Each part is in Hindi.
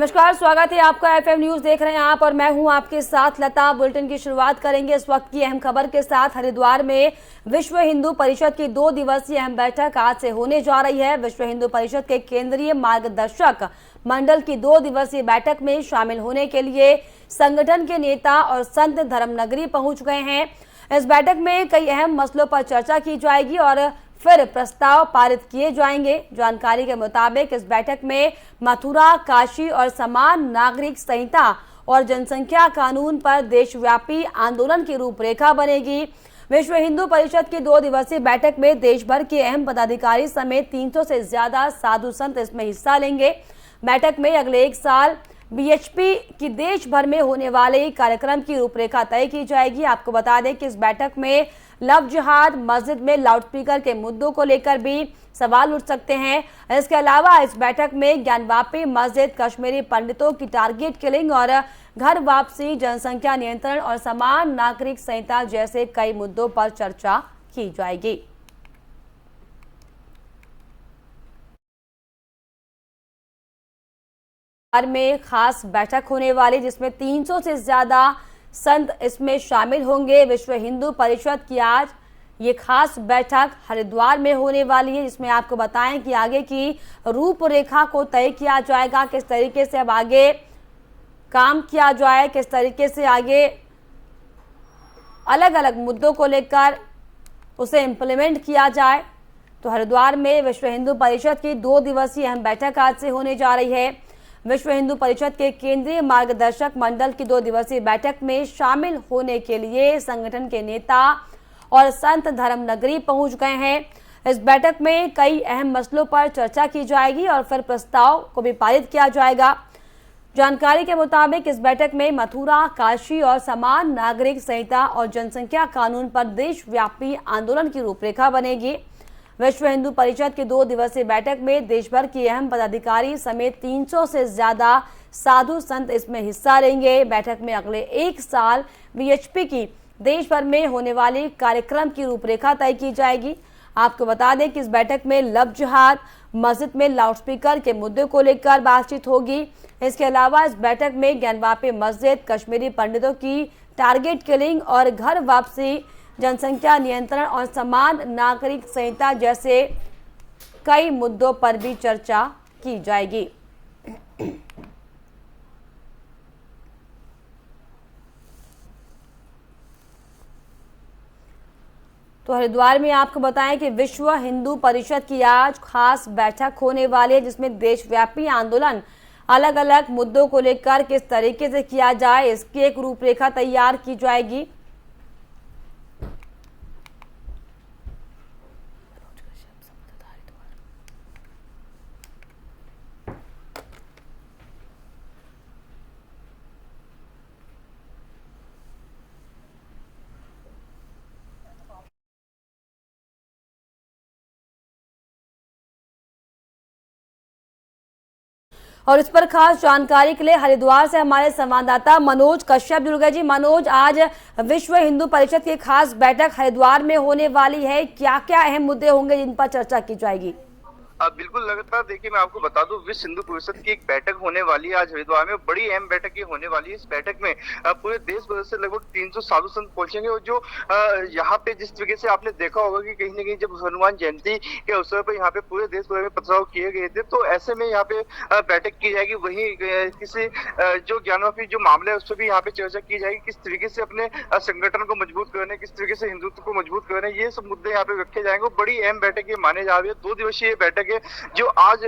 नमस्कार, स्वागत है आपका। एफएम न्यूज देख रहे हैं आप और मैं हूं आपके साथ लता। बुलेटिन की शुरुआत करेंगे इस वक्त की अहम खबर के साथ। हरिद्वार में विश्व हिंदू परिषद की 2 दिवसीय अहम बैठक आज से होने जा रही है। विश्व हिंदू परिषद के केंद्रीय मार्गदर्शक मंडल की 2 दिवसीय बैठक में शामिल होने के लिए संगठन के नेता और संत धर्मनगरी पहुंच गए हैं। इस बैठक में कई अहम मसलों पर चर्चा की जाएगी और फिर प्रस्ताव पारित किए जाएंगे। जानकारी के मुताबिक इस बैठक में मथुरा, काशी और समान नागरिक संहिता और जनसंख्या कानून पर देशव्यापी आंदोलन की रूपरेखा बनेगी। विश्व हिंदू परिषद की 2 दिवसीय बैठक में देश भर के अहम पदाधिकारी समेत 300 से ज्यादा साधु संत इसमें हिस्सा लेंगे। बैठक में अगले 1 साल बीएचपी की देश भर में होने वाले कार्यक्रम की रूपरेखा तय की जाएगी। आपको बता दें कि इस बैठक में लव जिहाद, मस्जिद में लाउडस्पीकर के मुद्दों को लेकर भी सवाल उठ सकते हैं। इसके अलावा इस बैठक में ज्ञानवापी मस्जिद, कश्मीरी पंडितों की टारगेट किलिंग और घर वापसी, जनसंख्या नियंत्रण और समान नागरिक संहिता जैसे कई मुद्दों पर चर्चा की जाएगी। में खास बैठक होने वाली जिसमें 300 से ज्यादा संत इसमें शामिल होंगे। विश्व हिंदू परिषद की आज ये खास बैठक हरिद्वार में होने वाली है, जिसमें आपको बताएं कि आगे की रूपरेखा को तय किया जाएगा, किस तरीके से अब आगे काम किया जाए, किस तरीके से आगे अलग अलग मुद्दों को लेकर उसे इम्प्लीमेंट किया जाए। तो हरिद्वार में विश्व हिंदू परिषद की 2 दिवसीय अहम बैठक आज से होने जा रही है। विश्व हिंदू परिषद के केंद्रीय मार्गदर्शक मंडल की 2 दिवसीय बैठक में शामिल होने के लिए संगठन के नेता और संत धर्मनगरी पहुंच गए हैं। इस बैठक में कई अहम मसलों पर चर्चा की जाएगी और फिर प्रस्ताव को भी पारित किया जाएगा। जानकारी के मुताबिक इस बैठक में मथुरा, काशी और समान नागरिक संहिता और जनसंख्या कानून पर देशव्यापी आंदोलन की रूपरेखा बनेगी। विश्व हिंदू परिषद की 2 दिवसीय बैठक में देश भर के अहम पदाधिकारी समेत 300 से ज्यादा साधु संत इसमें हिस्सा लेंगे। बैठक में अगले 1 साल बीएचपी की देश भर में होने वाली कार्यक्रम की रूपरेखा तय की जाएगी। आपको बता दें कि इस बैठक में लव जिहाद, मस्जिद में लाउडस्पीकर के मुद्दे को लेकर बातचीत होगी। इसके अलावा इस बैठक में ज्ञानवापी मस्जिद, कश्मीरी पंडितों की टारगेट किलिंग और घर वापसी, जनसंख्या नियंत्रण और समान नागरिक संहिता जैसे कई मुद्दों पर भी चर्चा की जाएगी। तो हरिद्वार में आपको बताएं कि विश्व हिंदू परिषद की आज खास बैठक होने वाली है, जिसमें देशव्यापी आंदोलन अलग अलग मुद्दों को लेकर किस तरीके से किया जाए, इसकी एक रूपरेखा तैयार की जाएगी। और इस पर खास जानकारी के लिए हरिद्वार से हमारे संवाददाता मनोज कश्यप जुड़ गए। जी मनोज, आज विश्व हिंदू परिषद की खास बैठक हरिद्वार में होने वाली है, क्या क्या अहम मुद्दे होंगे जिन पर चर्चा की जाएगी? बिल्कुल लगातार देखिए, मैं आपको बता दूं, विश्व हिंदू परिषद की एक बैठक होने वाली है आज हरिद्वार में। बड़ी अहम बैठक ये होने वाली है। इस बैठक में पूरे देश भर से लगभग 300 साधु संत पहुंचेंगे और जो यहाँ पे जिस तरीके से आपने देखा होगा कि कहीं ना कहीं जब हनुमान जयंती के अवसर पर यहाँ पे पूरे देश भर में पथराव किए गए थे, तो ऐसे में यहाँ पे बैठक की जाएगी। वहीं किसी जो ज्ञानवापी जो मामला है उस पर भी यहाँ पे चर्चा की जाएगी, किस तरीके से अपने संगठन को मजबूत करना है, किस तरीके से हिंदुत्व को मजबूत करना है, ये सब मुद्दे यहाँ पे रखे जाएंगे। बड़ी अहम बैठक ये माने जा रही है। 2 दिवसीय बैठक जो आज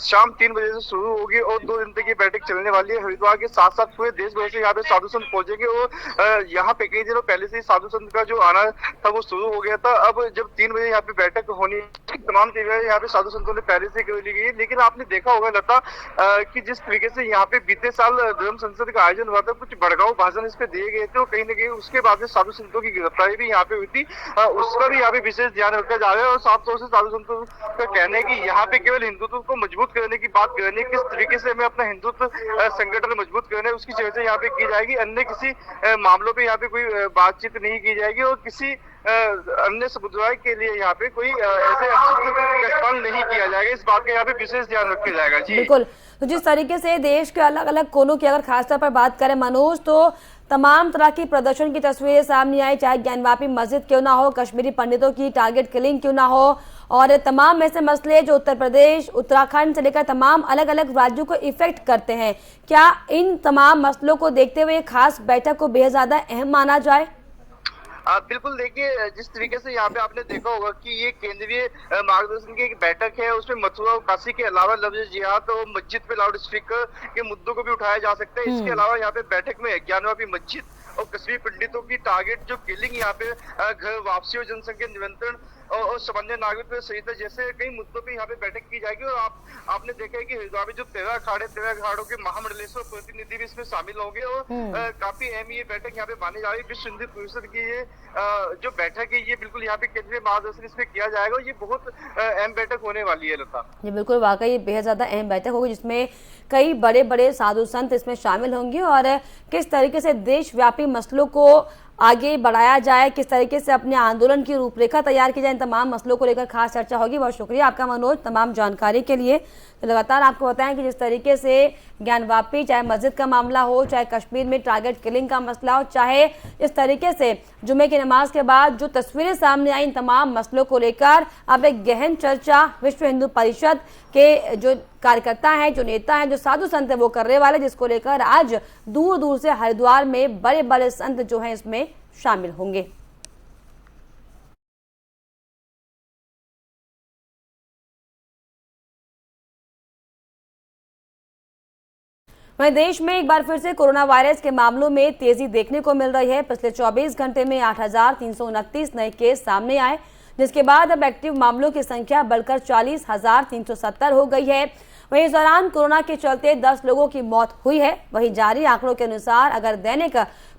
शाम 3 बजे से शुरू होगी और 2 दिन तक ये बैठक चलने वाली है। हरिद्वार के साथ साथ पूरे देश भर से यहाँ पे साधु संत पहुंचेंगे और यहाँ पे कई दिनों पहले से ही साधु संत का जो आना था वो शुरू हो गया था। अब जब 3 बजे यहाँ पे बैठक होनी, तमाम तैयारियां यहाँ पे साधु संतों ने पहले से कर ली गई। लेकिन आपने देखा होगा लता कि जिस तरीके से यहाँ पे बीते साल धर्म संसद का आयोजन हुआ था, कुछ भड़काऊ भाषण इस पे दिए गए थे और कहीं ना कहीं उसके बाद में साधु संतों की गिरफ्तारी भी यहाँ पे हुई थी। उसका भी यहाँ पे विशेष ध्यान रखा जा रहा है और साफ तौर से साधु संतों का कहना कहना है कि यहाँ पे केवल हिंदुत्व को मजबूत करने की बात करनी है, किस तरीके से हमें अपना हिंदुत्व संगठन मजबूत करना है उसकी चर्चा यहाँ पे की जाएगी। अन्य किसी मामलों पे यहाँ पे कोई बातचीत नहीं की जाएगी और किसी अन्य समुदाय के लिए यहाँ पे कोई ऐसे इस्तेमाल नहीं किया जाएगा। इस बात का यहाँ पे विशेष ध्यान रखा जाएगा। जी बिल्कुल। तो जिस तरीके से देश के अलग अलग कोनों की अगर खासतौर पर बात करें मनोज, तो तमाम तरह की प्रदर्शन की तस्वीरें सामने आई, चाहे ज्ञानवापी मस्जिद क्यों ना हो, कश्मीरी पंडितों की टारगेट किलिंग क्यों ना हो, और तमाम ऐसे मसले जो उत्तर प्रदेश, उत्तराखंड से लेकर तमाम अलग अलग राज्यों को इफेक्ट करते हैं। क्या इन तमाम मसलों को देखते हुए खास बैठक को बेहद ज्यादा अहम माना जाए? बिल्कुल, देखिए जिस तरीके से यहाँ पे आपने देखा होगा कि ये केंद्रीय मार्गदर्शन की एक बैठक है, उसमें मथुरा और काशी के अलावा लफ्ज जिहाद और मस्जिद पे लाउड स्पीकर के मुद्दों को भी उठाया जा सकता है। इसके अलावा यहाँ पे बैठक में ज्ञानवापी मस्जिद और कश्मीरी पंडितों की टारगेट जो किलिंग यहाँ पे घर वापसी और जनसंख्या नियंत्रण और सामान्य नागरिक सहित जैसे कई मुद्दों पे यहाँ पे बैठक की जाएगी। और आपने देखा है कि हरिद्वार में जो 13 अखाड़ों के महामंडलेश्वर प्रतिनिधि भी इसमें शामिल होंगे और काफी अहम ये बैठक यहाँ पे मानी जा रही है। विश्व हिंदू परिषद की ये जो बैठक है ये बिल्कुल यहाँ पे केंद्रीय मार्गदर्शन इसमें किया जाएगा। ये बहुत अहम बैठक होने वाली है। लता, ये बिल्कुल वाकई बेहद ज्यादा अहम बैठक होगी जिसमें कई बड़े बड़े साधु संत इसमें शामिल होंगे और किस तरीके से देशव्यापी मसलों को आगे बढ़ाया जाए, किस तरीके से अपने आंदोलन की रूपरेखा तैयार की जाए, इन तमाम मसलों को लेकर खास चर्चा होगी। बहुत शुक्रिया आपका मनोज तमाम जानकारी के लिए। तो लगातार आपको बताएं कि जिस तरीके से ज्ञानवापी, चाहे मस्जिद का मामला हो, चाहे कश्मीर में टारगेट किलिंग का मसला हो, चाहे इस तरीके से जुमे की नमाज के बाद जो तस्वीरें सामने आई, इन तमाम मसलों को लेकर अब एक गहन चर्चा विश्व हिंदू परिषद के जो कार्यकर्ता हैं, जो नेता हैं, जो साधु संत है वो करने वाले, जिसको लेकर आज दूर दूर से हरिद्वार में बड़े बड़े संत जो हैं इसमें शामिल होंगे। वहीं देश में एक बार फिर से कोरोना वायरस के मामलों में तेजी देखने को मिल रही है। पिछले 24 घंटे में 8,329 नए केस सामने आए, जिसके बाद अब एक्टिव मामलों की संख्या बढ़कर 40,370 हो गई है। वहीं इस दौरान कोरोना के चलते 10 लोगों की मौत हुई है। वहीं जारी आंकड़ों के अनुसार अगर दैनिक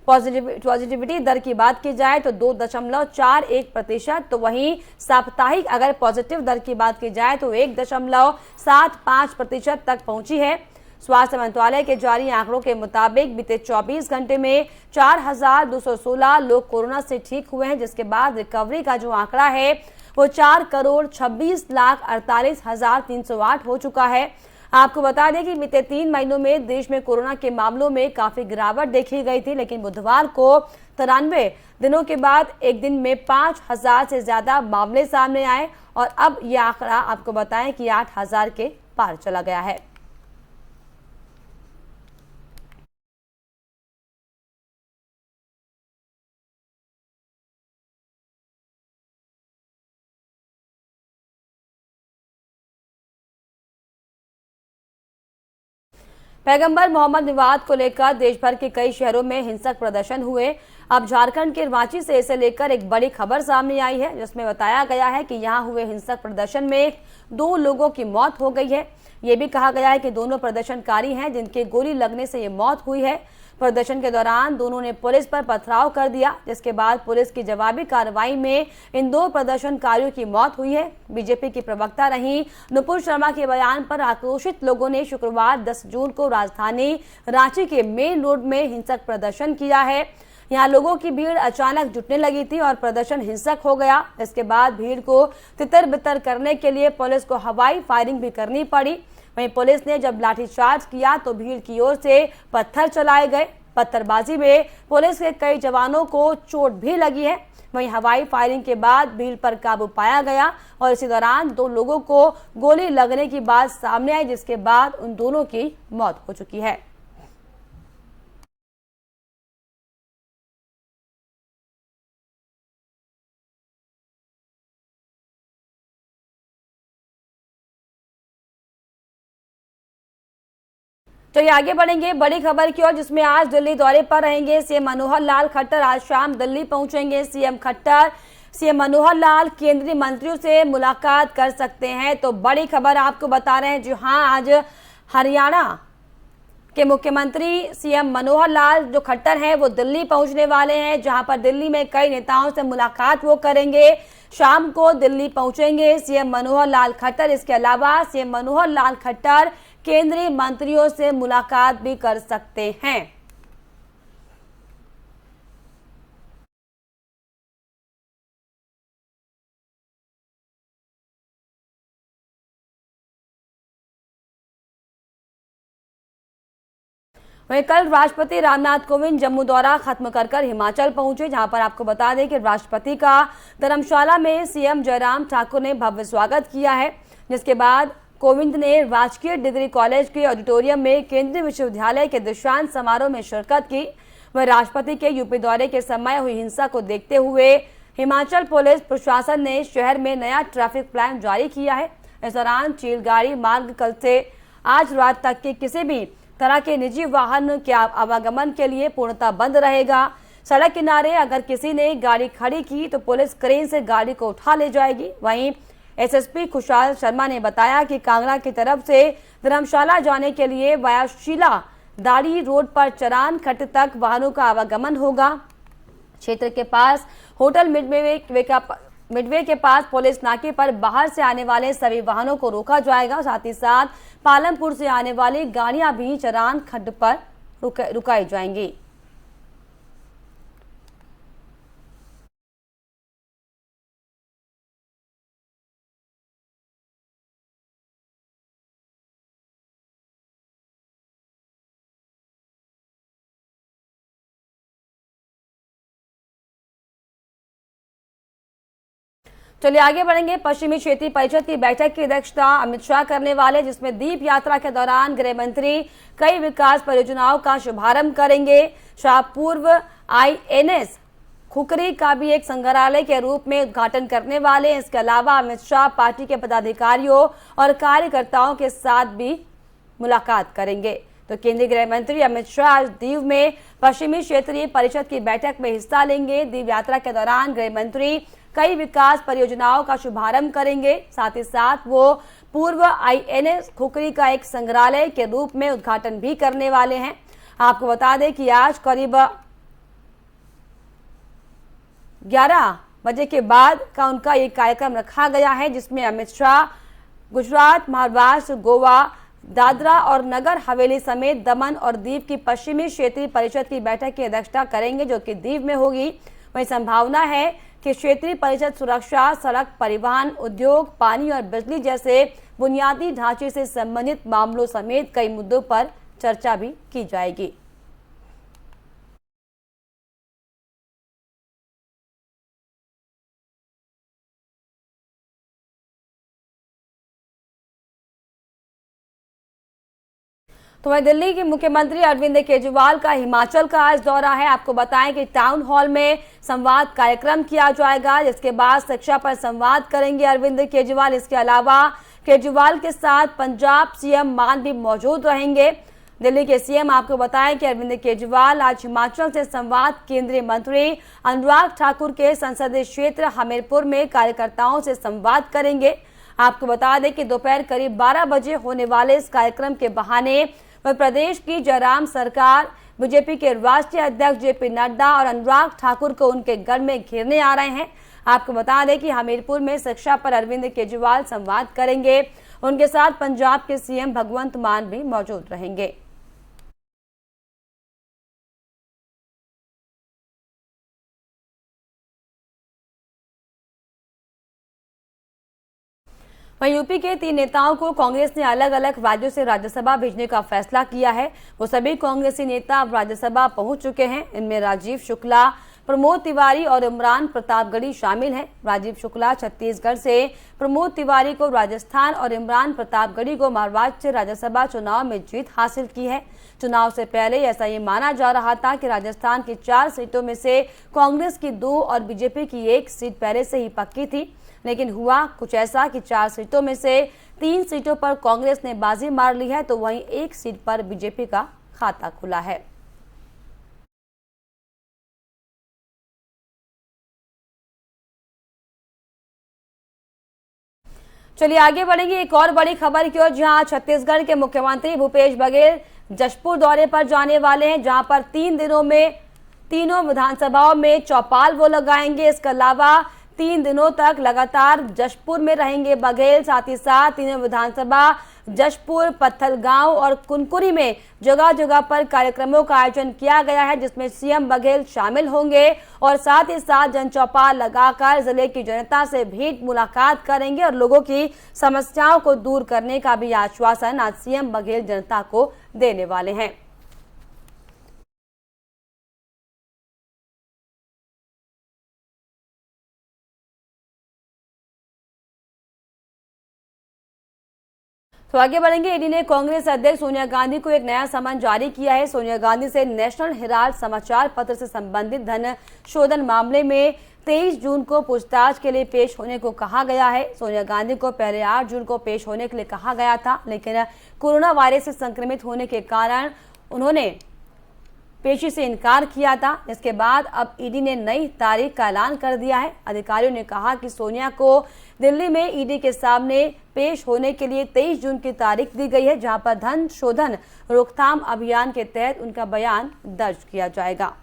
पॉजिटिविटी दर की बात की जाए तो 2.41%, तो वहीं साप्ताहिक अगर पॉजिटिव दर की बात की जाए तो 1.75% तक पहुंची है। स्वास्थ्य मंत्रालय के जारी आंकड़ों के मुताबिक बीते 24 घंटे में 4,216 लोग कोरोना से ठीक हुए हैं, जिसके बाद रिकवरी का जो आंकड़ा है वो 4,26,48,308 हो चुका है। आपको बता दें कि बीते 3 महीनों में देश में कोरोना के मामलों में काफी गिरावट देखी गई थी, लेकिन बुधवार को 93 दिनों के बाद एक दिन में 5,000 से ज्यादा मामले सामने आए और अब यह आंकड़ा आपको बताएं कि 8,000 के पार चला गया है। पैगंबर मोहम्मद विवाद को लेकर देश भर के कई शहरों में हिंसक प्रदर्शन हुए। अब झारखंड के रांची से इसे लेकर एक बड़ी खबर सामने आई है, जिसमें बताया गया है कि यहां हुए हिंसक प्रदर्शन में 2 लोगों की मौत हो गई है। ये भी कहा गया है कि दोनों प्रदर्शनकारी हैं जिनके गोली लगने से ये मौत हुई है। प्रदर्शन के दौरान दोनों ने पुलिस पर पथराव कर दिया, जिसके बाद पुलिस की जवाबी कार्रवाई में इन 2 प्रदर्शनकारियों की मौत हुई है। बीजेपी की प्रवक्ता रही नुपुर शर्मा के बयान पर आक्रोशित लोगों ने शुक्रवार 10 जून को राजधानी रांची के मेन रोड में हिंसक प्रदर्शन किया है। यहाँ लोगों की भीड़ अचानक जुटने लगी थी और प्रदर्शन हिंसक हो गया। इसके बाद भीड़ को तितर बितर करने के लिए पुलिस को हवाई फायरिंग भी करनी पड़ी। वहीं पुलिस ने जब लाठीचार्ज किया तो भीड़ की ओर से पत्थर चलाए गए। पत्थरबाजी में पुलिस के कई जवानों को चोट भी लगी है। वहीं हवाई फायरिंग के बाद भीड़ पर काबू पाया गया और इसी दौरान 2 लोगों को गोली लगने की बात सामने आई, जिसके बाद उन दोनों की मौत हो चुकी है। चलिए आगे बढ़ेंगे बड़ी खबर की ओर, जिसमें आज दिल्ली दौरे पर रहेंगे सीएम मनोहर लाल खट्टर। आज शाम दिल्ली पहुंचेंगे सीएम खट्टर। सीएम मनोहर लाल केंद्रीय मंत्रियों से मुलाकात कर सकते हैं। तो बड़ी खबर आपको बता रहे हैं, जी हां, आज हरियाणा के मुख्यमंत्री सीएम मनोहर लाल जो खट्टर हैं वो दिल्ली पहुंचने वाले हैं, जहां पर दिल्ली में कई नेताओं से मुलाकात वो करेंगे। शाम को दिल्ली पहुंचेंगे सीएम मनोहर लाल खट्टर। इसके अलावा सीएम मनोहर लाल खट्टर केंद्रीय मंत्रियों से मुलाकात भी कर सकते हैं। वहीं कल राष्ट्रपति रामनाथ कोविंद जम्मू दौरा खत्म कर हिमाचल पहुंचे, जहां पर आपको बता दें कि राष्ट्रपति का धर्मशाला में सीएम जयराम ठाकुर ने भव्य स्वागत किया है। जिसके बाद कोविंद ने राजकीय डिग्री कॉलेज के ऑडिटोरियम में केंद्रीय विश्वविद्यालय के दीक्षांत समारोह में शिरकत की। वह राष्ट्रपति के यूपी दौरे के समय हुई हिंसा को देखते हुए हिमाचल पुलिस प्रशासन ने शहर में नया ट्रैफिक प्लान जारी किया है। इस दौरान चीलगाड़ी मार्ग कल से आज रात तक के किसी भी तरह के निजी वाहन के आवागमन के लिए पूर्णतः बंद रहेगा। सड़क किनारे अगर किसी ने गाड़ी खड़ी की तो पुलिस क्रेन से गाड़ी को उठा ले जाएगी। वहीं एसएसपी खुशहाल शर्मा ने बताया कि कांगड़ा की तरफ से धर्मशाला जाने के लिए वाया शीला दाड़ी रोड पर चरान खट्ट तक वाहनों का आवागमन होगा। क्षेत्र के पास होटल मिडवे के पास पुलिस नाके पर बाहर से आने वाले सभी वाहनों को रोका जाएगा। साथ ही साथ पालमपुर से आने वाली गाड़ियां भी चरान खड्ड पर रुकाई जाएंगी। चलिए आगे बढ़ेंगे। पश्चिमी क्षेत्रीय परिषद की बैठक की अध्यक्षता अमित शाह करने वाले, जिसमें दीप यात्रा के दौरान गृह मंत्री कई विकास परियोजनाओं का शुभारंभ करेंगे। शाह पूर्व आईएनएस खुकरी का भी एक संग्रहालय के रूप में उद्घाटन करने वाले। इसके अलावा अमित शाह पार्टी के पदाधिकारियों और कार्यकर्ताओं के साथ भी मुलाकात करेंगे। तो केंद्रीय गृह मंत्री अमित शाह आज दीव में पश्चिमी क्षेत्रीय परिषद की बैठक में हिस्सा लेंगे। दीव यात्रा के दौरान गृह मंत्री कई विकास परियोजनाओं का शुभारंभ करेंगे। साथ ही साथ वो पूर्व आईएनएस खुकरी का एक संग्रहालय के रूप में उद्घाटन भी करने वाले हैं। आपको बता दें कि आज करीब 11 बजे के बाद का उनका एक कार्यक्रम रखा गया है, जिसमें अमित शाह गुजरात, महाराष्ट्र, गोवा, दादरा और नगर हवेली समेत दमन और दीव की पश्चिमी क्षेत्रीय परिषद की बैठक की अध्यक्षता करेंगे, जो कि दीव में होगी। वही संभावना है कि क्षेत्रीय परिषद सुरक्षा, सड़क परिवहन, उद्योग, पानी और बिजली जैसे बुनियादी ढांचे से संबंधित मामलों समेत कई मुद्दों पर चर्चा भी की जाएगी। तो वहीं दिल्ली के मुख्यमंत्री अरविंद केजरीवाल का हिमाचल का आज दौरा है। आपको बताएं कि टाउन हॉल में संवाद कार्यक्रम किया जाएगा, जिसके बाद शिक्षा पर संवाद करेंगे अरविंद केजरीवाल। इसके अलावा केजरीवाल के साथ पंजाब सीएम मान भी मौजूद रहेंगे। दिल्ली के सीएम आपको बताएं कि अरविंद केजरीवाल आज हिमाचल से संवाद केंद्रीय मंत्री अनुराग ठाकुर के संसदीय क्षेत्र हमीरपुर में कार्यकर्ताओं से संवाद करेंगे। आपको बता दें कि दोपहर करीब 12 बजे होने वाले इस कार्यक्रम के बहाने वह प्रदेश की जयराम सरकार, बीजेपी के राष्ट्रीय अध्यक्ष जेपी नड्डा और अनुराग ठाकुर को उनके घर में घेरने आ रहे हैं। आपको बता दें कि हमीरपुर में शिक्षा पर अरविंद केजरीवाल संवाद करेंगे। उनके साथ पंजाब के सीएम भगवंत मान भी मौजूद रहेंगे। वहीं यूपी के 3 नेताओं को कांग्रेस ने अलग अलग राज्यों से राज्यसभा भेजने का फैसला किया है। वो सभी कांग्रेसी नेता अब राज्यसभा पहुंच चुके हैं। इनमें राजीव शुक्ला, प्रमोद तिवारी और इमरान प्रतापगढ़ी शामिल हैं। राजीव शुक्ला छत्तीसगढ़ से, प्रमोद तिवारी को राजस्थान और इमरान प्रतापगढ़ी को महाराष्ट्र से राज्यसभा चुनाव में जीत हासिल की है। चुनाव से पहले ऐसा ये माना जा रहा था कि राजस्थान की 4 सीटों में से कांग्रेस की 2 और बीजेपी की 1 सीट पहले से ही पक्की थी, लेकिन हुआ कुछ ऐसा कि 4 सीटों में से 3 सीटों पर कांग्रेस ने बाजी मार ली है, तो वहीं 1 सीट पर बीजेपी का खाता खुला है। चलिए आगे बढ़ेंगे एक और बड़ी खबर की ओर, जहां छत्तीसगढ़ के मुख्यमंत्री भूपेश बघेल जशपुर दौरे पर जाने वाले हैं, जहां पर 3 दिनों में तीनों विधानसभाओं में चौपाल वो लगाएंगे। इसके अलावा 3 दिनों तक लगातार जशपुर में रहेंगे बघेल। साथ ही साथ तीनों विधानसभा जशपुर, पत्थलगांव और कुनकुरी में जगह जगह पर कार्यक्रमों का आयोजन किया गया है, जिसमें सीएम बघेल शामिल होंगे और साथ ही साथ जनचौपाल लगाकर जिले की जनता से भेंट मुलाकात करेंगे और लोगों की समस्याओं को दूर करने का भी आश्वासन आज सीएम बघेल जनता को देने वाले हैं। तो आगे बढ़ेंगे। ईडी ने कांग्रेस अध्यक्ष सोनिया गांधी को एक नया समन जारी किया है। सोनिया गांधी से नेशनल हेराल्ड समाचार पत्र से संबंधित धन शोधन मामले में 23 जून को पूछताछ के लिए पेश होने को कहा गया है। सोनिया गांधी को पहले 8 जून को पेश होने के लिए कहा गया था, लेकिन कोरोना वायरस से संक्रमित होने के कारण उन्होंने पेशी से इनकार किया था। इसके बाद अब ईडी ने नई तारीख का ऐलान कर दिया है। अधिकारियों ने कहा कि सोनिया को दिल्ली में ईडी के सामने पेश होने के लिए 23 जून की तारीख दी गई है, जहां पर धन शोधन रोकथाम अभियान के तहत उनका बयान दर्ज किया जाएगा।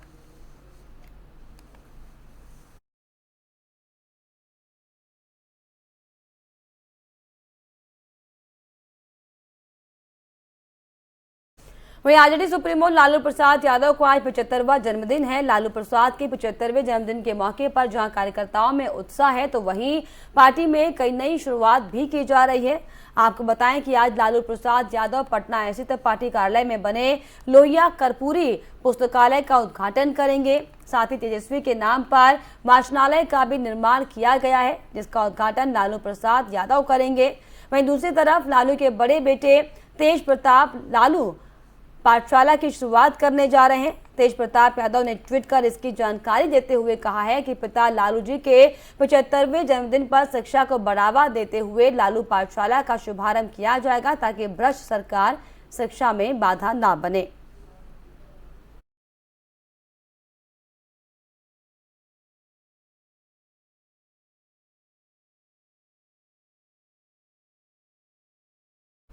वहीं आरजेडी सुप्रीमो लालू प्रसाद यादव को आज 75वां जन्मदिन है। लालू प्रसाद के 75वें जन्मदिन के मौके पर जहां कार्यकर्ताओं में उत्साह है, तो वहीं पार्टी में कई नई शुरुआत भी की जा रही है। आपको बताएं कि आज लालू प्रसाद यादव पटना स्थित पार्टी कार्यालय में बने लोहिया कर्पूरी पुस्तकालय का उद्घाटन करेंगे। साथ ही तेजस्वी के नाम पर वाचनालय का भी निर्माण किया गया है, जिसका उद्घाटन लालू प्रसाद यादव करेंगे। वहीं दूसरी तरफ लालू के बड़े बेटे तेज प्रताप लालू पाठशाला की शुरुआत करने जा रहे हैं। तेज प्रताप यादव ने ट्वीट कर इसकी जानकारी देते हुए कहा है कि पिता लालू जी के 75वें जन्मदिन पर शिक्षा को बढ़ावा देते हुए लालू पाठशाला का शुभारंभ किया जाएगा, ताकि भ्रष्ट सरकार शिक्षा में बाधा न बने।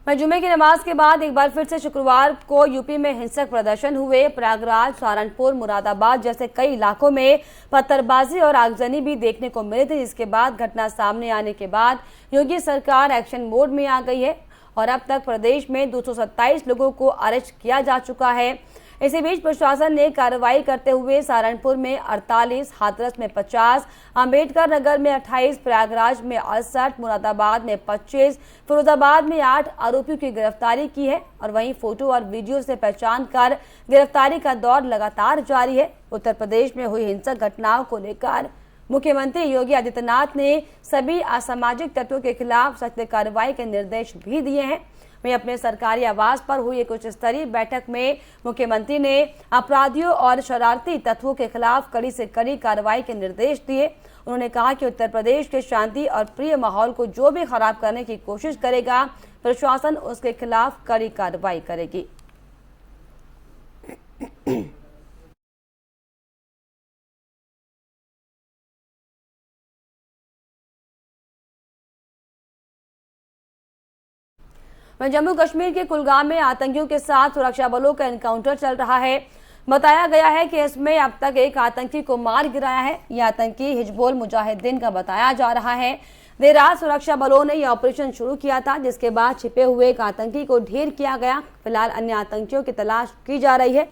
जुमे की नमाज के बाद एक बार फिर से शुक्रवार को यूपी में हिंसक प्रदर्शन हुए। प्रयागराज, सहारनपुर, मुरादाबाद जैसे कई इलाकों में पत्थरबाजी और आगजनी भी देखने को मिली थी, जिसके बाद घटना सामने आने के बाद योगी सरकार एक्शन मोड में आ गई है और अब तक प्रदेश में 227 लोगों को अरेस्ट किया जा चुका है। इसी बीच प्रशासन ने कार्रवाई करते हुए सहारनपुर में 48, हाथरस में 50, अंबेडकर नगर में 28, प्रयागराज में 68, मुरादाबाद में 25, फिरोजाबाद में 8 आरोपियों की गिरफ्तारी की है और वहीं फोटो और वीडियो से पहचान कर गिरफ्तारी का दौर लगातार जारी है। उत्तर प्रदेश में हुई हिंसक घटनाओं को लेकर मुख्यमंत्री योगी आदित्यनाथ ने सभी असामाजिक तत्वों के खिलाफ सख्त कार्रवाई के निर्देश भी दिए हैं। वहीं अपने सरकारी आवास पर हुई एक उच्च स्तरीय बैठक में मुख्यमंत्री ने अपराधियों और शरारती तत्वों के खिलाफ कड़ी से कड़ी कार्रवाई के निर्देश दिए। उन्होंने कहा कि उत्तर प्रदेश के शांति और प्रिय माहौल को जो भी खराब करने की कोशिश करेगा, प्रशासन उसके खिलाफ कड़ी कार्रवाई करेगी। जम्मू कश्मीर के कुलगाम में आतंकियों के साथ सुरक्षा बलों का एनकाउंटर चल रहा है। बताया गया है कि इसमें अब तक एक आतंकी को मार गिराया है। यह आतंकी हिजबुल मुजाहिदीन का बताया जा रहा है। देर रात सुरक्षा बलों ने यह ऑपरेशन शुरू किया था, जिसके बाद छिपे हुए एक आतंकी को ढेर किया गया। फिलहाल अन्य आतंकियों की तलाश की जा रही है।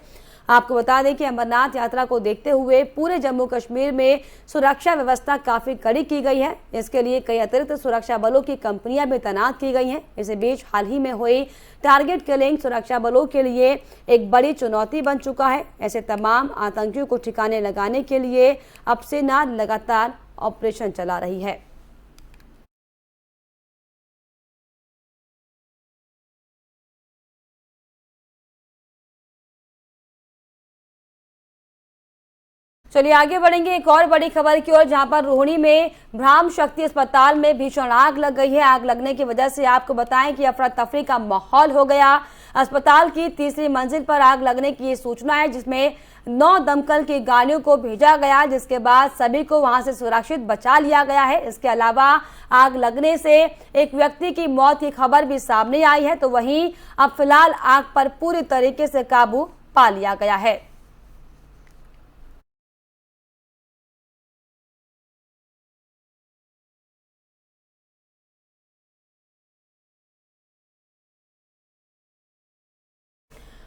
आपको बता दें कि अमरनाथ यात्रा को देखते हुए पूरे जम्मू कश्मीर में सुरक्षा व्यवस्था काफी कड़ी की गई है। इसके लिए कई अतिरिक्त सुरक्षा बलों की कंपनियां भी तैनात की गई हैं। इसी बीच हाल ही में हुई टारगेट किलिंग सुरक्षा बलों के लिए एक बड़ी चुनौती बन चुका है। ऐसे तमाम आतंकियों को ठिकाने लगाने के लिए अब सेना लगातार ऑपरेशन चला रही है। चलिए आगे बढ़ेंगे एक और बड़ी खबर की ओर, जहां पर रोहिणी में ब्रह्म शक्ति अस्पताल में भीषण आग लग गई है। आग लगने की वजह से आपको बताएं कि अफरा तफरी का माहौल हो गया। अस्पताल की तीसरी मंजिल पर आग लगने की सूचना है, जिसमें 9 दमकल की गाड़ियों को भेजा गया, जिसके बाद सभी को वहां से सुरक्षित बचा लिया गया है। इसके अलावा आग लगने से एक व्यक्ति की मौत की खबर भी सामने आई है, तो वहीं अब फिलहाल आग पर पूरी तरीके से काबू पा लिया गया है।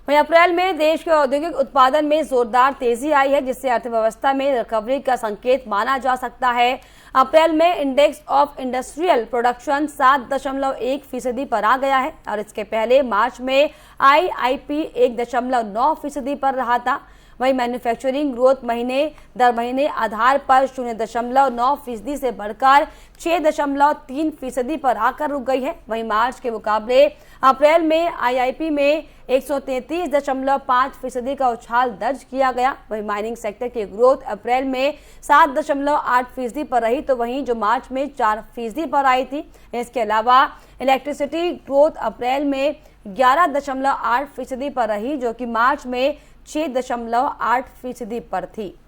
वहीं अप्रैल में देश के औद्योगिक उत्पादन में जोरदार तेजी आई है, जिससे अर्थव्यवस्था में रिकवरी का संकेत माना जा सकता है। अप्रैल में इंडेक्स ऑफ इंडस्ट्रियल प्रोडक्शन 7.1% पर आ गया है और इसके पहले मार्च में आईआईपी 1.9% पर रहा था। वहीं मैन्युफैक्चरिंग ग्रोथ महीने दर महीने आधार पर 0.9% से बढ़कर 6.3% पर आकर रुक गई है। वहीं मार्च के मुकाबले अप्रैल में आईआईपी में 133.5% का उछाल दर्ज किया गया। वहीं माइनिंग सेक्टर की ग्रोथ अप्रैल में 7.8% पर रही, तो वहीं जो मार्च में 4% पर आई थी। इसके अलावा इलेक्ट्रिसिटी ग्रोथ अप्रैल में 11.8% पर रही, जो कि मार्च में 6.8% पर थी।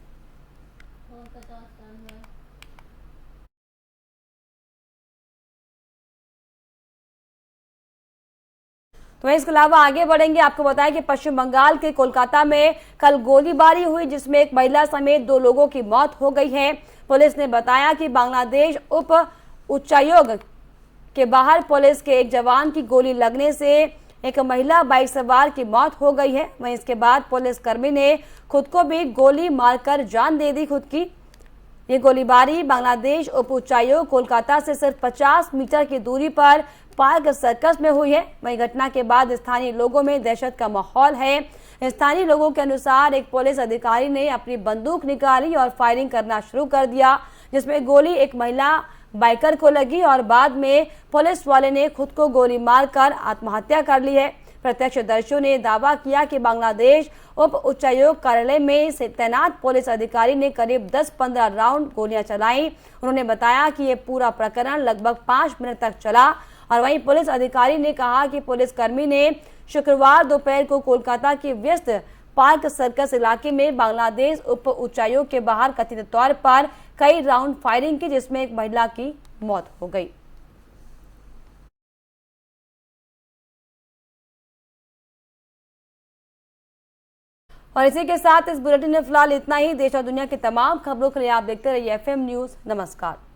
तो इसके अलावा आगे बढ़ेंगे, आपको बताएं कि पश्चिम बंगाल के कोलकाता में कल गोलीबारी हुई, जिसमें एक महिला समेत 2 लोगों की मौत हो गई है। पुलिस ने बताया कि बांग्लादेश उप उच्चायोग के बाहर पुलिस के एक जवान की गोली लगने से एक महिला बाइक सवार की मौत हो गई है। वहीं इसके बाद पुलिसकर्मी ने खुद को भी गोली मारकर जान दे दी खुद की। ये गोलीबारी बांग्लादेश उप उच्चायोग कोलकाता से सिर्फ 50 मीटर की दूरी पर पार्क सर्कस में हुई है। वहीं घटना के बाद स्थानीय लोगों में दहशत का माहौल है। स्थानीय लोगों के अनुसार एक पुलिस अधिकारी ने अपनी बंदूक निकाली और फायरिंग करना शुरू कर दिया, जिसमें गोली एक महिला बाइकर को लगी और बाद में पुलिस वाले ने खुद को गोली मारकर आत्महत्या कर ली है। प्रत्यक्षदर्शियों ने दावा किया कि बांग्लादेश उप उच्चायोग कार्यालय में तैनात पुलिस अधिकारी ने करीब 10-15 राउंड गोलियां चलाई। उन्होंने बताया कि ये पूरा प्रकरण लगभग 5 मिनट तक चला और वहीं पुलिस अधिकारी ने कहा कि पुलिसकर्मी ने शुक्रवार दोपहर को कोलकाता के व्यस्त पार्क सर्कस इलाके में बांग्लादेश उप उच्चायोग के बाहर कथित तौर पर कई राउंड फायरिंग की, जिसमें एक महिला की मौत हो गई। और इसी के साथ इस बुलेटिन में फिलहाल इतना ही। देश और दुनिया की तमाम खबरों के लिए आप देखते रहिए FM न्यूज। नमस्कार।